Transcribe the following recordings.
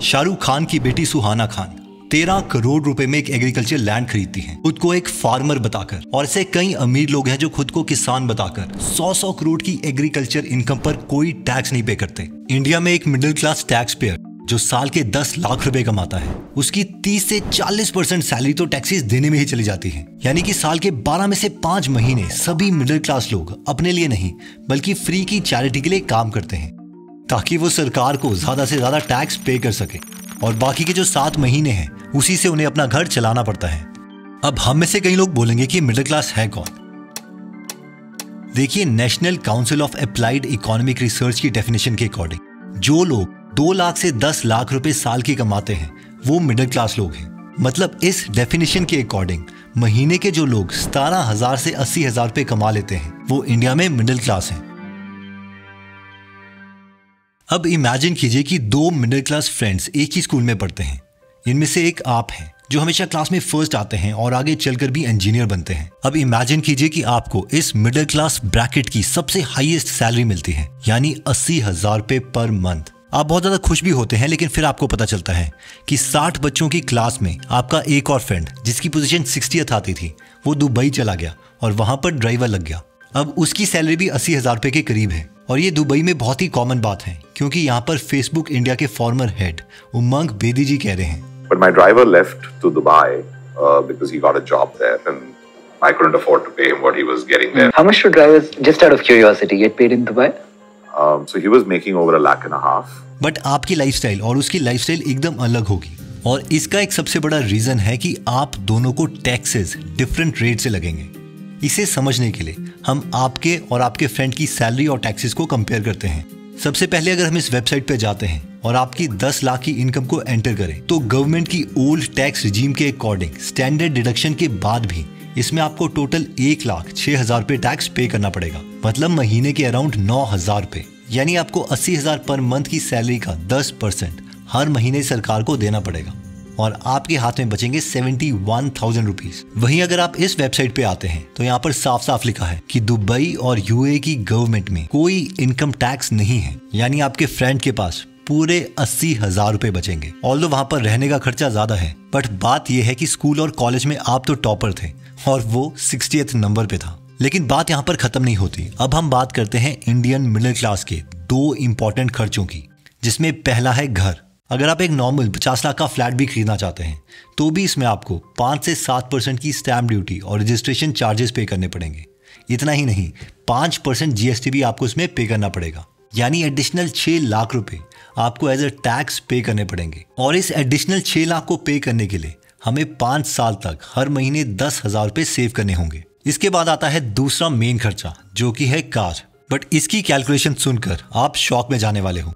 शाहरुख खान की बेटी सुहाना खान 13 करोड़ रुपए में एक एग्रीकल्चर लैंड खरीदती हैं, खुद को एक फार्मर बताकर। और ऐसे कई अमीर लोग हैं जो खुद को किसान बताकर 100 करोड़ की एग्रीकल्चर इनकम पर कोई टैक्स नहीं पे करते। इंडिया में एक मिडिल क्लास टैक्स पेयर जो साल के 10 लाख रुपए कमाता है, उसकी 30 से 40% सैलरी तो टैक्सेस देने में ही चली जाती है। यानी कि साल के 12 में से 5 महीने सभी मिडिल क्लास लोग अपने लिए नहीं बल्कि फ्री की चैरिटी के लिए काम करते हैं, ताकि वो सरकार को ज्यादा से ज्यादा टैक्स पे कर सके। और बाकी के जो 7 महीने हैं उसी से उन्हें अपना घर चलाना पड़ता है। अब हम में से कई लोग बोलेंगे कि मिडिल क्लास है कौन। देखिए, national council of applied economic research की डेफिनेशन के अकॉर्डिंग जो लोग 2 लाख से 10 लाख रुपए साल के कमाते हैं वो मिडिल क्लास लोग हैं। मतलब इस डेफिनेशन के अकॉर्डिंग महीने के जो लोग 17,000 से 80,000 रुपए कमा लेते हैं वो इंडिया में मिडिल क्लास हैं। अब इमेजिन कीजिए कि 2 मिडिल क्लास फ्रेंड्स एक ही स्कूल में पढ़ते हैं। इनमें से एक आप हैं जो हमेशा क्लास में फर्स्ट आते हैं और आगे चलकर भी इंजीनियर बनते हैं। अब इमेजिन कीजिए कि आपको इस मिडिल क्लास ब्रैकेट की सबसे हाईएस्ट सैलरी मिलती है, यानी 80,000 रुपए पर मंथ। आप बहुत ज्यादा खुश भी होते हैं, लेकिन फिर आपको पता चलता है कि 60 बच्चों की क्लास में आपका एक और फ्रेंड जिसकी पोजीशन 60th आती थी वो दुबई चला गया और वहां पर ड्राइवर लग गया। अब उसकी सैलरी भी 80,000 रुपए के करीब है। और ये दुबई में बहुत ही कॉमन बात है, क्योंकि यहाँ पर फेसबुक इंडिया के फॉर्मर हेड उमंग बेदी जी कह रहे हैं, But my driver left to Dubai because he got a job there and I couldn't afford to pay him what he was getting there. How much do drivers, just out of curiosity, get paid in Dubai? So he was making over 1.5 lakh. But आपकी lifestyle और उसकी lifestyle एकदम अलग होगी। और इसका एक सबसे बड़ा रीजन है कि आप दोनों को टैक्सेस डिफरेंट रेट से लगेंगे। इसे समझने के लिए हम आपके और आपके फ्रेंड की सैलरी और टैक्सेस को कंपेयर करते हैं। सबसे पहले अगर हम इस वेबसाइट पे जाते हैं और आपकी 10 लाख की इनकम को एंटर करें तो गवर्नमेंट की ओल्ड टैक्स रिजीम के अकॉर्डिंग स्टैंडर्ड डिडक्शन के बाद भी इसमें आपको टोटल 1,06,000 रुपए टैक्स पे करना पड़ेगा। मतलब महीने के अराउंड 9,000 रुपए, यानी आपको 80,000 पर मंथ की सैलरी का 10% हर महीने सरकार को देना पड़ेगा और आपके हाथ में बचेंगे 71,000 रुपीज। वहीं अगर आप इस वेबसाइट पे आते हैं तो यहाँ पर साफ साफ लिखा है कि दुबई और यूए की गवर्नमेंट में कोई इनकम टैक्स नहीं है, यानी आपके फ्रेंड के पास पूरे 80,000 रुपए बचेंगे। ऑल्दो वहां पर रहने का खर्चा ज्यादा है, बट बात यह है कि स्कूल और कॉलेज में आप तो टॉपर थे और वो 60th नंबर पे था। लेकिन बात यहाँ पर खत्म नहीं होती। अब हम बात करते हैं इंडियन मिडिल क्लास के 2 इंपॉर्टेंट खर्चों की, जिसमें पहला है घर। अगर आप एक नॉर्मल 50 लाख का फ्लैट भी खरीदना चाहते हैं तो भी इसमें आपको 5 से 7% की स्टैम्प ड्यूटी और रजिस्ट्रेशन चार्जेस पे करने पड़ेंगे। इतना ही नहीं, 5% जीएसटी भी आपको इसमें पे करना पड़ेगा, यानी एडिशनल 6 लाख रुपए आपको एज अ टैक्स पे करने पड़ेंगे। और इस एडिशनल 6 लाख को पे करने के लिए हमें 5 साल तक हर महीने 10,000 रुपए सेव करने होंगे। इसके बाद आता है दूसरा मेन खर्चा, जो कि है कार। बट इसकी कैलकुलेशन सुनकर आप शॉक में जाने वाले हो,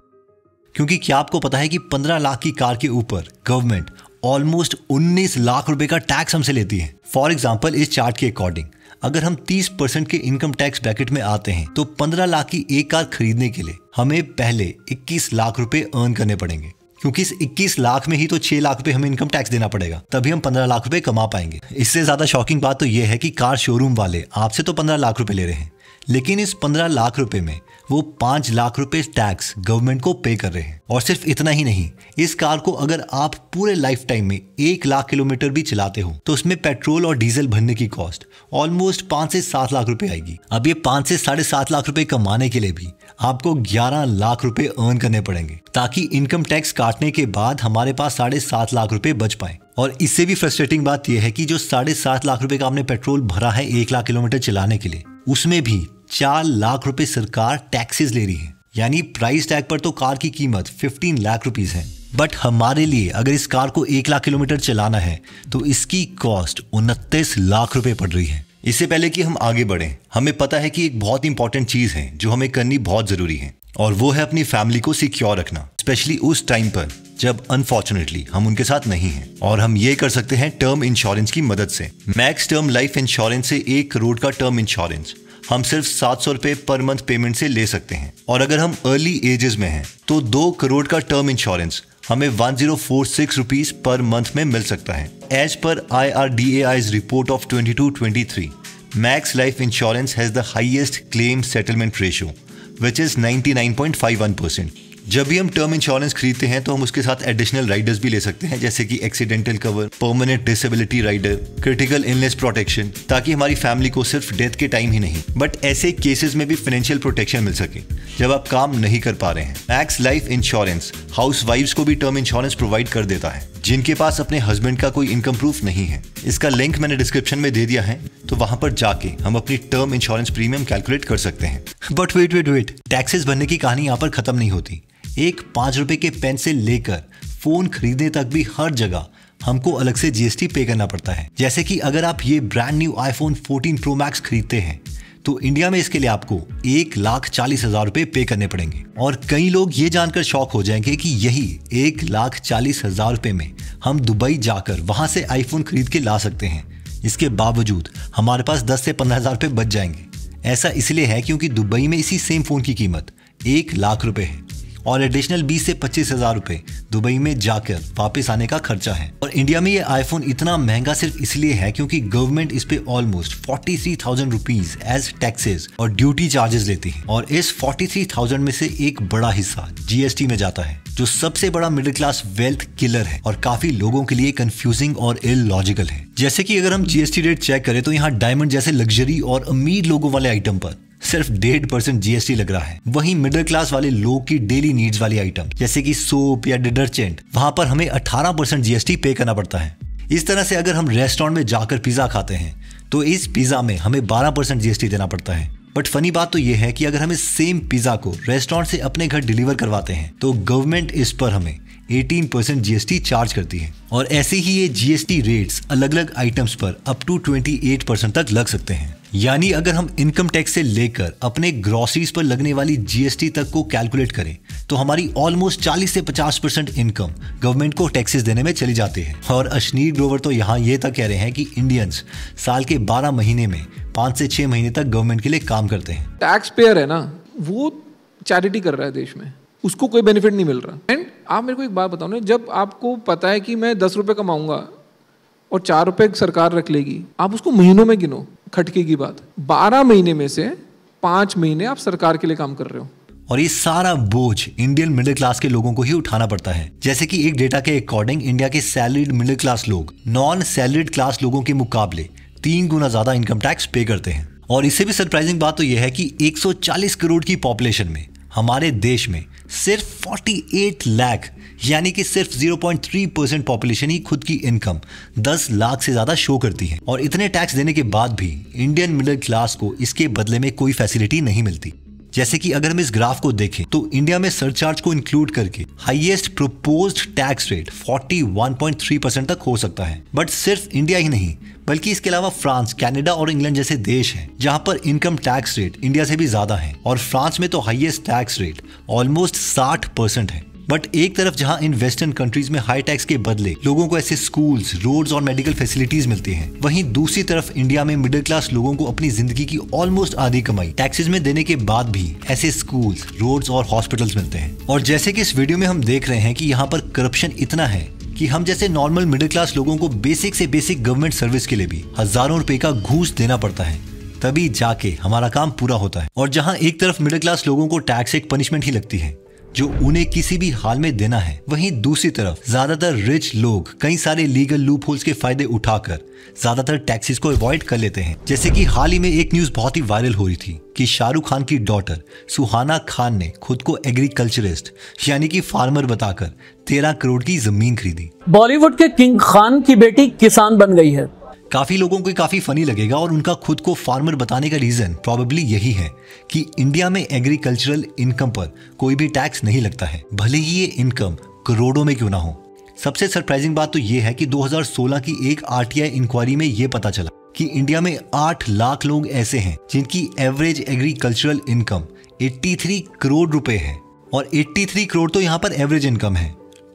क्योंकि क्या आपको पता है कि 15 लाख की कार के ऊपर गवर्नमेंट ऑलमोस्ट 19 लाख रुपए का टैक्स हमसे लेती है। फॉर एग्जाम्पल, इस चार्ट के अकॉर्डिंग अगर हम 30% के इनकम टैक्स ब्रैकेट में आते हैं तो 15 लाख की एक कार खरीदने के लिए हमें पहले 21 लाख रुपए अर्न करने पड़ेंगे, क्योंकि इस 21 लाख में ही तो 6 लाख रुपए हमें इनकम टैक्स देना पड़ेगा, तभी हम 15 लाख रुपए कमा पाएंगे। इससे ज्यादा शॉकिंग बात तो यह है कि कार शोरूम वाले आपसे तो 15 लाख रुपए ले रहे हैं, लेकिन इस 15 लाख रुपए में वो 5 लाख रुपए टैक्स गवर्नमेंट को पे कर रहे हैं। और सिर्फ इतना ही नहीं, इस कार को अगर आप पूरे लाइफ टाइम में 1 लाख किलोमीटर भी चलाते हो तो उसमें पेट्रोल और डीजल भरने की कॉस्ट ऑलमोस्ट 5 से 7 लाख रुपए आएगी। अब ये 5 से 7.5 लाख रुपए कमाने के लिए भी आपको 11 लाख रुपए अर्न करने पड़ेंगे, ताकि इनकम टैक्स काटने के बाद हमारे पास 7.5 लाख रुपए बच पाए। और इससे भी फ्रस्ट्रेटिंग बात यह है कि जो 7.5 लाख रुपए का आपने पेट्रोल भरा है 1 लाख किलोमीटर चलाने के लिए, उसमें भी 4 लाख रुपए सरकार टैक्सेस ले रही है। यानी प्राइस टैग पर तो कार की कीमत 15 लाख रुपीस है, बट हमारे लिए अगर इस कार को 1 लाख किलोमीटर चलाना है तो इसकी कॉस्ट 29 लाख रुपए पड़ रही है। इससे पहले कि हम आगे बढ़ें, हमें पता है कि एक बहुत इंपॉर्टेंट चीज है जो हमें करनी बहुत जरूरी है, और वो है अपनी फैमिली को सिक्योर रखना, स्पेशली उस टाइम पर जब अनफॉर्चुनेटली हम उनके साथ नहीं हैं। और हम ये कर सकते हैं टर्म इंश्योरेंस की मदद से। मैक्स टर्म लाइफ इंश्योरेंस से 1 करोड़ का टर्म इंश्योरेंस हम सिर्फ 700 रुपए पर मंथ पेमेंट से ले सकते हैं। और अगर हम अर्ली एजेस में हैं तो 2 करोड़ का टर्म इंश्योरेंस हमें 1046 रुपीज पर मंथ में मिल सकता है। एज पर IRDAI's report of 22-23, Max Life Insurance has the highest claim settlement ratio, which is 99.51%. जब भी हम टर्म इंश्योरेंस खरीदते हैं तो हम उसके साथ एडिशनल राइडर्स भी ले सकते हैं, जैसे कि accidental cover, permanent disability rider, critical illness protection, ताकि हमारी फैमिली को सिर्फ डेथ के टाइम ही नहीं बट ऐसे केसेस में भी फाइनेंशियल प्रोटेक्शन मिल सके जब आप काम नहीं कर पा रहे हैं। मैक्स लाइफ इंश्योरेंस हाउस वाइफ्स को भी टर्म इंश्योरेंस प्रोवाइड कर देता है जिनके पास अपने हस्बैंड का कोई इनकम प्रूफ नहीं है। इसका लिंक मैंने डिस्क्रिप्शन में दे दिया है, तो वहां पर जाके हम अपनी टर्म इंश्योरेंस प्रीमियम कैलकुलेट कर सकते हैं। बट वेट, टैक्सेस भरने की कहानी यहाँ पर खत्म नहीं होती। एक 5 रुपए के पेन से लेकर फोन खरीदने तक भी हर जगह हमको अलग से जीएसटी पे करना पड़ता है। जैसे कि अगर आप ये brand new iPhone 14 pro max खरीदते हैं तो इंडिया में इसके लिए आपको 1,40,000 रुपए पे करने पड़ेंगे। और कई लोग ये जानकर शॉक हो जाएंगे कि यही 1,40,000 रुपए में हम दुबई जाकर वहां से आईफोन खरीद के ला सकते हैं। इसके बावजूद हमारे पास 10 से 15,000 रुपए बच जाएंगे। ऐसा इसलिए है क्योंकि दुबई में इसी सेम फोन की कीमत 1 लाख रुपए है और एडिशनल 20 से 25,000 रुपए दुबई में जाकर वापस आने का खर्चा है। और इंडिया में ये आईफोन इतना महंगा सिर्फ इसलिए है क्योंकि गवर्नमेंट इस पे ऑलमोस्ट 43,000 रुपीज एज टैक्सेस और ड्यूटी चार्जेस लेती है। और इस 43,000 में से एक बड़ा हिस्सा जीएसटी में जाता है, जो सबसे बड़ा मिडिल क्लास वेल्थ किलर है और काफी लोगों के लिए कंफ्यूजिंग और इलॉजिकल है। जैसे कि अगर हम जीएसटी रेट चेक करें तो यहाँ डायमंड जैसे लग्जरी और अमीर लोगों वाले आइटम पर सिर्फ 1.5% जीएसटी लग रहा है। वहीं मिडिल क्लास वाले लोग की डेली नीड्स वाली आइटम जैसे कि सोप या डिटर्जेंट, वहां पर हमें 18% जीएसटी पे करना पड़ता है। इस तरह से अगर हम रेस्टोरेंट में जाकर पिज्जा खाते हैं तो इस पिज्जा में हमें 12% जीएसटी देना पड़ता है। बट फनी बात तो यह है कि अगर हम इस सेम पिज्जा को रेस्टोरेंट से अपने घर डिलीवर करवाते हैं तो गवर्नमेंट इस पर हमें 18% जीएसटी चार्ज करती है। और ऐसे ही ये जीएसटी रेट्स अलग अलग आइटम्स पर अप टू 28% तक लग सकते हैं। यानी अगर हम इनकम टैक्स से लेकर अपने ग्रोसरीज पर लगने वाली जीएसटी तक को कैलकुलेट करें तो हमारी ऑलमोस्ट 40 से 50% इनकम गवर्नमेंट को टैक्सेस देने में चली जाती है। और अश्नीर ग्रोवर तो यहाँ ये तक कह रहे हैं कि इंडियंस साल के 12 महीने में 5 से 6 महीने तक गवर्नमेंट के लिए काम करते हैं। टैक्स पेयर है ना, वो चैरिटी कर रहा है देश में, उसको कोई बेनिफिट नहीं मिल रहा। एंड आप मेरे को एक बात बताओ ना, जब आपको पता है कि मैं 10 रुपए कमाऊंगा और 4 रुपए सरकार रख लेगी, आप उसको महीनों में गिनो। खटके की बात, 12 महीने में से 5 महीने आप सरकार के लिए काम कर रहे हो और ये सारा बोझ इंडियन मिडिल क्लास के लोगों को ही उठाना पड़ता है। जैसे कि एक डेटा के अकॉर्डिंग इंडिया के सैलरीड मिडिल क्लास लोग नॉन सैलरीड क्लास लोगों के मुकाबले 3 गुना ज्यादा इनकम टैक्स पे करते हैं। और इससे भी सरप्राइजिंग बात तो यह है कि 140 करोड़ की पॉपुलेशन में हमारे देश में सिर्फ 48 लाख यानी कि सिर्फ 0.3% पॉपुलेशन ही खुद की इनकम 10 लाख से ज्यादा शो करती है। और इतने टैक्स देने के बाद भी इंडियन मिडिल क्लास को इसके बदले में कोई फैसिलिटी नहीं मिलती। जैसे कि अगर हम इस ग्राफ को देखें तो इंडिया में सरचार्ज को इंक्लूड करके हाईएस्ट प्रोपोज्ड टैक्स रेट 41.3% तक हो सकता है। बट सिर्फ इंडिया ही नहीं बल्कि इसके अलावा फ्रांस, कनाडा और इंग्लैंड जैसे देश हैं जहां पर इनकम टैक्स रेट इंडिया से भी ज्यादा है। और फ्रांस में तो हाईएस्ट टैक्स रेट ऑलमोस्ट 60% है। बट एक तरफ जहां इन वेस्टर्न कंट्रीज में हाई टैक्स के बदले लोगों को ऐसे स्कूल्स, रोड्स और मेडिकल फैसिलिटीज मिलती हैं, वहीं दूसरी तरफ इंडिया में मिडिल क्लास लोगों को अपनी जिंदगी की ऑलमोस्ट आधी कमाई टैक्सेस में देने के बाद भी ऐसे स्कूल्स, रोड्स और हॉस्पिटल्स मिलते हैं। और जैसे कि इस वीडियो में हम देख रहे हैं कि यहाँ पर करप्शन इतना है कि हम जैसे नॉर्मल मिडिल क्लास लोगों को बेसिक से बेसिक गवर्नमेंट सर्विस के लिए भी हजारों रुपए का घूस देना पड़ता है, तभी जाके हमारा काम पूरा होता है। और जहां एक तरफ मिडिल क्लास लोगों को टैक्स एक पनिशमेंट ही लगती है जो उन्हें किसी भी हाल में देना है, वहीं दूसरी तरफ ज्यादातर रिच लोग कई सारे लीगल लूप होल्स के फायदे उठाकर ज्यादातर टैक्सेस को अवॉइड कर लेते हैं। जैसे कि हाल ही में एक न्यूज बहुत ही वायरल हो रही थी कि शाहरुख खान की डॉटर सुहाना खान ने खुद को एग्रीकल्चरिस्ट यानी कि फार्मर बताकर 13 करोड़ की जमीन खरीदी। बॉलीवुड के किंग खान की बेटी किसान बन गई है। काफी लोगों को काफी फनी लगेगा और उनका खुद को फार्मर बताने का रीजन प्रॉबेबली यही है कि इंडिया में एग्रीकल्चरल इनकम पर कोई भी टैक्स नहीं लगता है, भले ही ये इनकम करोड़ों में क्यों ना हो। सबसे सरप्राइजिंग बात तो ये है कि 2016 की एक आरटीआई इंक्वायरी में ये पता चला कि इंडिया में 8 लाख लोग ऐसे हैं जिनकी एवरेज एग्रीकल्चरल इनकम 83 करोड़ रुपए है। और 83 करोड़ तो यहाँ पर एवरेज इनकम है,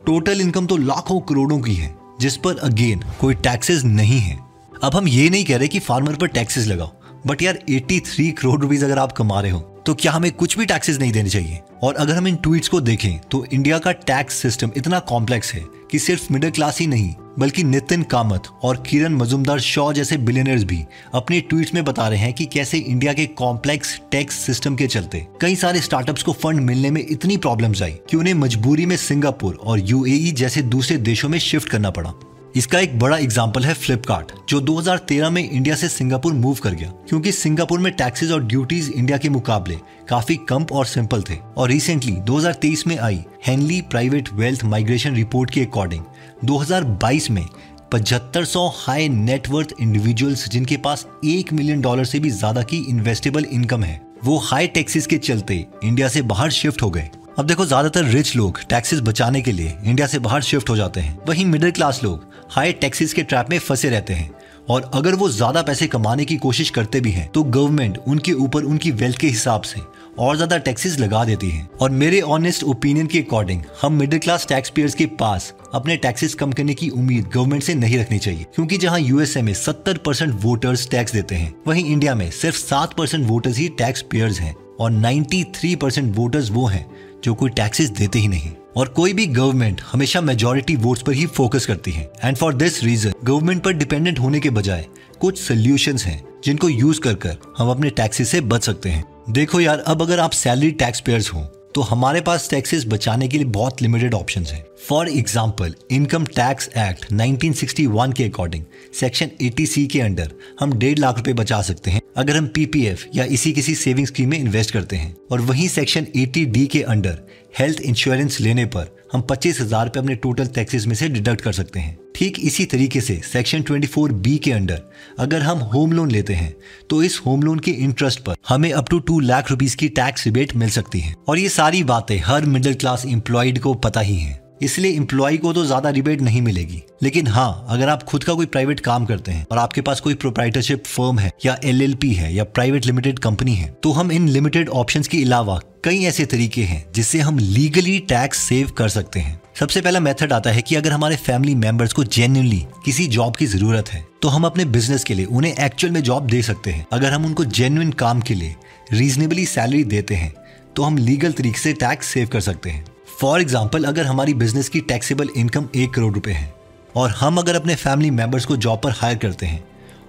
टोटल इनकम तो लाखों करोड़ों की है जिस पर अगेन कोई टैक्सेस नहीं है। अब हम ये नहीं कह रहे कि फार्मर पर टैक्सेस लगाओ, बट यार 83 करोड़ रुपीस अगर आप कमा रहे हो तो क्या हमें कुछ भी टैक्सेस नहीं देने चाहिए? और अगर हम इन ट्वीट्स को देखें तो इंडिया का टैक्स सिस्टम इतना कॉम्प्लेक्स है कि सिर्फ मिडिल क्लास ही नहीं बल्कि नितिन कामत और किरण मजुमदार शॉ जैसे बिलियनर्स भी अपने ट्वीट्स में बता रहे हैं कि कैसे इंडिया के कॉम्प्लेक्स टैक्स सिस्टम के चलते कई सारे स्टार्टअप्स को फंड मिलने में इतनी प्रॉब्लम्स आई कि उन्हें मजबूरी में सिंगापुर और यूएई जैसे दूसरे देशों में शिफ्ट करना पड़ा। इसका एक बड़ा एग्जाम्पल है फ्लिपकार्ट, जो 2013 में इंडिया से सिंगापुर मूव कर गया क्योंकि सिंगापुर में टैक्सेस और ड्यूटीज इंडिया के मुकाबले काफी कम और सिंपल थे। और रिसेंटली 2023 में आई Henley private wealth migration report के अकॉर्डिंग 2022 में 7500 हाई नेटवर्थ इंडिविजुअल्स जिनके पास $1 मिलियन से भी ज्यादा की इन्वेस्टेबल इनकम है, वो हाई टैक्सेस के चलते इंडिया से बाहर शिफ्ट हो गए। अब देखो, ज्यादातर रिच लोग टैक्सेस बचाने के लिए इंडिया से बाहर शिफ्ट हो जाते हैं, वहीं मिडिल क्लास लोग हाई टैक्सेस के ट्रैप में फंसे रहते हैं। और अगर वो ज्यादा पैसे कमाने की कोशिश करते भी हैं तो गवर्नमेंट उनके ऊपर उनकी वेल्थ के हिसाब से और ज्यादा टैक्सेस लगा देती है। और मेरे ऑनेस्ट ओपिनियन के अकॉर्डिंग हम मिडिल क्लास टैक्स पेयर्स के पास अपने टैक्सेस कम करने की उम्मीद गवर्नमेंट से नहीं रखनी चाहिए, क्योंकि जहां यूएसए में 70% वोटर्स टैक्स देते हैं, वहीं इंडिया में सिर्फ 7% वोटर्स ही टैक्स पेयर्स हैं और 93% वोटर्स वो हैं जो कोई टैक्सेस देते ही नहीं। और कोई भी गवर्नमेंट हमेशा मेजॉरिटी वोट्स पर ही फोकस करती है and for this reason government पर डिपेंडेंट होने के बजाय कुछ सोल्यूशंस हैं जिनको यूज कर हम अपने टैक्सेस से बच सकते हैं। देखो यार, अब अगर आप सैलरी टैक्स पेयर्स हो तो हमारे पास टैक्सेस बचाने के लिए बहुत लिमिटेड ऑप्शंस हैं। For example, income tax act 1961 के अकॉर्डिंग सेक्शन 80C के अंडर हम 1.5 लाख रुपए बचा सकते हैं अगर हम पीपीएफ या इसी किसी सेविंग स्कीम में इन्वेस्ट करते हैं। और वहीं सेक्शन 80D के अंडर हेल्थ इंश्योरेंस लेने पर हम 25,000 रुपए अपने टोटल टैक्सेस में से डिडक्ट कर सकते हैं। ठीक इसी तरीके से सेक्शन 24B के अंडर अगर हम होम लोन लेते हैं तो इस होम लोन के इंटरेस्ट पर हमें अप टू 2 लाख रुपीस की टैक्स रिबेट मिल सकती है। और ये सारी बातें हर मिडिल क्लास एम्प्लॉयड को पता ही है, इसलिए एम्प्लॉय को तो ज्यादा रिबेट नहीं मिलेगी। लेकिन हाँ, अगर आप खुद का कोई प्राइवेट काम करते हैं और आपके पास कोई प्रोप्राइटरशिप फर्म है या LLP है या प्राइवेट लिमिटेड कंपनी है, तो हम इन लिमिटेड ऑप्शंस के अलावा कई ऐसे तरीके हैं जिससे हम लीगली टैक्स सेव कर सकते हैं। सबसे पहला मेथड आता है कि अगर हमारे फैमिली मेंबर्स को जेन्युइनली किसी जॉब की जरूरत है तो हम अपने बिजनेस के लिए उन्हें एक्चुअल में जॉब दे सकते हैं। अगर हम उनको जेन्युइन काम के लिए रीजनेबली सैलरी देते हैं तो हम लीगल तरीके से टैक्स सेव कर सकते हैं। फॉर एग्जाम्पल, अगर हमारी बिजनेस की टैक्सेबल इनकम 1 करोड़ रुपए है और हम अगर अपने फैमिली मेंबर्स को जॉब पर हायर करते हैं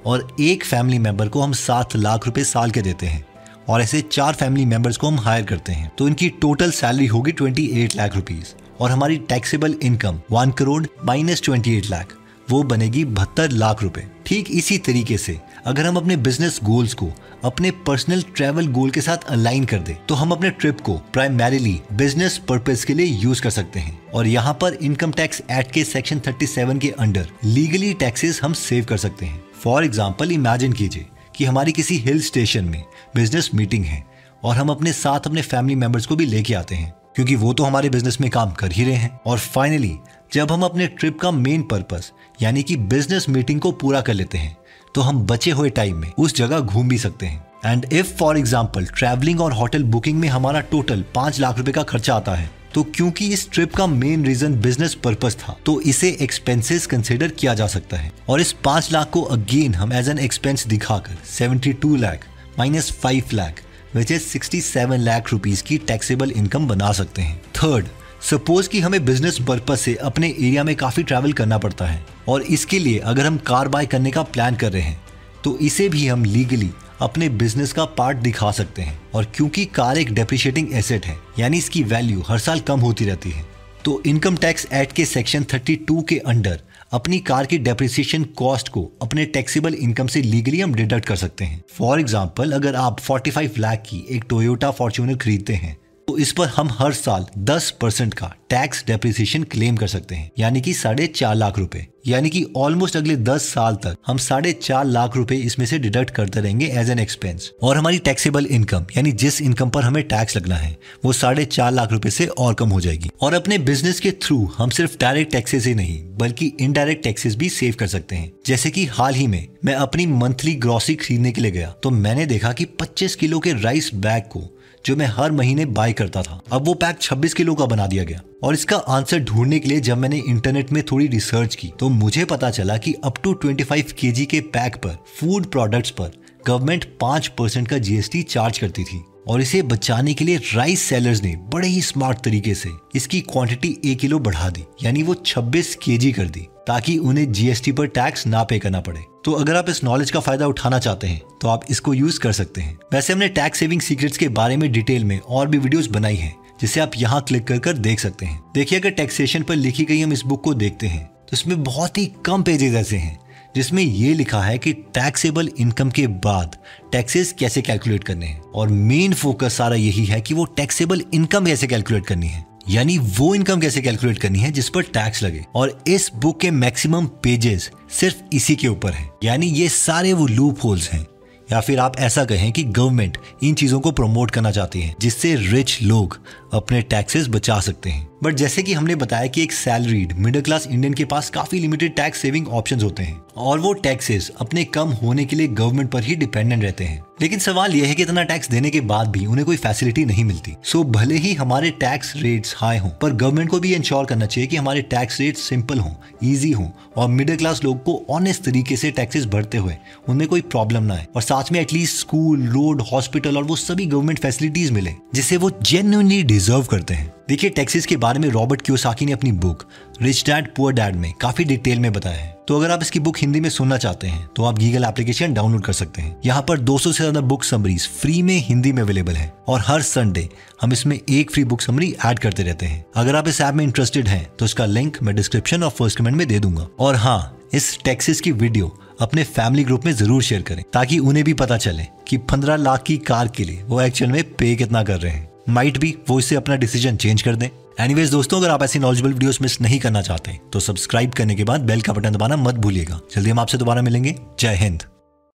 और एक फैमिली मेंबर को हम 7 लाख रुपए साल के देते हैं और ऐसे 4 फैमिली मेंबर्स को हम हायर करते हैं, तो इनकी टोटल सैलरी होगी 28 लाख रुपीस और हमारी taxable income 1 crore minus 28 lakh वो बनेगी 72 लाख रुपए। ठीक इसी तरीके से अगर हम अपने बिजनेस गोल्स को अपने पर्सनल ट्रैवल गोल के साथ अलाइन कर दे तो हम अपने ट्रिप को प्राइमरीली बिजनेस पर्पस के लिए यूज कर सकते हैं। और यहाँ पर इनकम टैक्स एक्ट के सेक्शन 37 के अंडर लीगली टैक्सेस हम सेव कर सकते हैं। फॉर एग्जाम्पल, इमेजिन कीजिए कि हमारी किसी हिल स्टेशन में बिजनेस मीटिंग है और हम अपने साथ अपने फैमिली मेंबर्स को भी लेके आते हैं क्योंकि वो तो हमारे बिजनेस में काम कर ही रहे हैं। और फाइनली जब हम अपने ट्रिप का मेन पर्पस यानी कि बिजनेस मीटिंग को पूरा कर लेते हैं तो हम बचे हुए टाइम में उस जगह घूम भी सकते हैं। And if for example travelling और होटल बुकिंग में हमारा टोटल 5 लाख रुपए का खर्चा आता है तो क्योंकि इस ट्रिप का मेन रीजन बिजनेस पर्पस था तो इसे एक्सपेंसेस कंसिडर किया जा सकता है और इस 5 लाख को अगेन हम एज एन एक्सपेंस दिखाकर 72 lakh minus 5 lakh which is 67 lakh rupees की टैक्सेबल इनकम बना सकते हैं। थर्ड, सपोज कि हमें बिजनेस पर्पस से अपने एरिया में काफी ट्रैवल करना पड़ता है और इसके लिए अगर हम कार बाय करने का प्लान कर रहे हैं तो इसे भी हम लीगली अपने बिजनेस का पार्ट दिखा सकते हैं। और क्योंकि कार एक डेप्रिशिएटिंग एसेट है यानी इसकी वैल्यू हर साल कम होती रहती है, तो इनकम टैक्स एक्ट के सेक्शन 32 के अंडर अपनी कार की डेप्रिसिएशन कॉस्ट को अपने टैक्सेबल इनकम से लीगली हम डिडक्ट कर सकते हैं। फॉर एग्जाम्पल, अगर आप 45 लाख की एक टोयोटा फॉर्च्यूनर खरीदते हैं तो इस पर हम हर साल 10% का टैक्स डेप्रिसिएशन क्लेम कर सकते हैं यानी कि 4.5 लाख रुपए, यानी कि ऑलमोस्ट अगले 10 साल तक हम 4.5 लाख रुपए इसमें से डिडक्ट करते रहेंगे एज एन एक्सपेंस। और हमारी टैक्सेबल इनकम यानी जिस इनकम पर हमें टैक्स लगना है वो 4.5 लाख रुपए से और कम हो जाएगी। और अपने बिजनेस के थ्रू हम सिर्फ डायरेक्ट टैक्सेस ही नहीं बल्कि इनडायरेक्ट टैक्सेस भी सेव कर सकते हैं। जैसे कि हाल ही में मैं अपनी मंथली ग्रोसरी खरीदने के लिए गया तो मैंने देखा कि 25 किलो के राइस बैग को जो मैं हर महीने बाय करता था अब वो पैक 26 किलो का बना दिया गया। और इसका आंसर ढूंढने के लिए जब मैंने इंटरनेट में थोड़ी रिसर्च की तो मुझे पता चला कि अप टू 25 kg के पैक पर फूड प्रोडक्ट्स पर गवर्नमेंट 5% का GST चार्ज करती थी। और इसे बचाने के लिए राइस सेलर्स ने बड़े ही स्मार्ट तरीके से इसकी क्वांटिटी 1 किलो बढ़ा दी, यानी वो 26 kg कर दी, ताकि उन्हें जीएसटी पर टैक्स ना पे करना पड़े। तो अगर आप इस नॉलेज का फायदा उठाना चाहते हैं तो आप इसको यूज कर सकते हैं। वैसे हमने टैक्स सेविंग सीक्रेट्स के बारे में डिटेल में और भी वीडियोस बनाई हैं, जिसे आप यहाँ क्लिक कर देख सकते हैं। देखिए, अगर टैक्सेशन पर लिखी गई हम इस बुक को देखते हैं तो इसमें बहुत ही कम पेजेस ऐसे हैं जिसमें ये लिखा है कि टैक्सेबल इनकम के बाद टैक्सेस कैसे कैलकुलेट करने हैं, और मेन फोकस सारा यही है कि वो टैक्सेबल इनकम कैसे कैलकुलेट करनी है, यानी वो इनकम कैसे कैलकुलेट करनी है जिस पर टैक्स लगे। और इस बुक के मैक्सिमम पेजेस सिर्फ इसी के ऊपर हैं, यानी ये सारे वो लूप होल्स हैं, या फिर आप ऐसा कहें कि गवर्नमेंट इन चीजों को प्रमोट करना चाहती है जिससे रिच लोग अपने टैक्सेस बचा सकते हैं। बट जैसे कि हमने बताया कि एक सैलरीड मिडिल क्लास इंडियन के पास काफी लिमिटेड टैक्स सेविंग ऑप्शंस होते हैं और वो टैक्सेस अपने कम होने के लिए गवर्नमेंट पर ही डिपेंडेंट रहते हैं। लेकिन सवाल यह है कि इतना टैक्स देने के बाद भी उन्हें कोई फैसिलिटी नहीं मिलती। सो भले ही हमारे टैक्स रेट्स हाई हों, पर गवर्नमेंट को भी इंश्योर करना चाहिए कि हमारे टैक्स रेट सिंपल हों, ईजी हों और मिडिल क्लास लोग को ऑनेस्ट तरीके से टैक्सेस भरते हुए उनमें कोई प्रॉब्लम ना आए, और साथ में एटलीस्ट स्कूल, रोड, हॉस्पिटल और वो सभी गवर्नमेंट फैसिलिटीज मिले जिसे वो जेन्युइनली डिजर्व करते हैं। देखिए, टैक्सेस के बारे में रॉबर्ट कियोसाकी ने अपनी book rich dad poor dad में काफी डिटेल में बताया है। तो अगर आप इसकी बुक हिंदी में सुनना चाहते हैं तो आप गीगल एप्लीकेशन डाउनलोड कर सकते हैं। यहाँ पर 200 से ज्यादा बुक समरीज फ्री में हिंदी में अवेलेबल है और हर संडे हम इसमें एक फ्री बुक समरी ऐड करते रहते हैं। अगर आप इस ऐप में इंटरेस्टेड हैं तो इसका लिंक मैं डिस्क्रिप्शन और फर्स्ट कमेंट में दे दूंगा। और हाँ, इस टैक्सेस की वीडियो अपने फैमिली ग्रुप में जरूर शेयर करें ताकि उन्हें भी पता चले कि 15 लाख की कार के लिए वो एक्चुअल में पे कितना कर रहे हैं। माइट भी वो इससे अपना डिसीजन चेंज कर दें। एनीवेज दोस्तों, अगर आप ऐसी नॉलेजेबल वीडियोस मिस नहीं करना चाहते तो सब्सक्राइब करने के बाद बेल का बटन दबाना मत भूलिएगा। जल्दी हम आपसे दोबारा मिलेंगे। जय हिंद।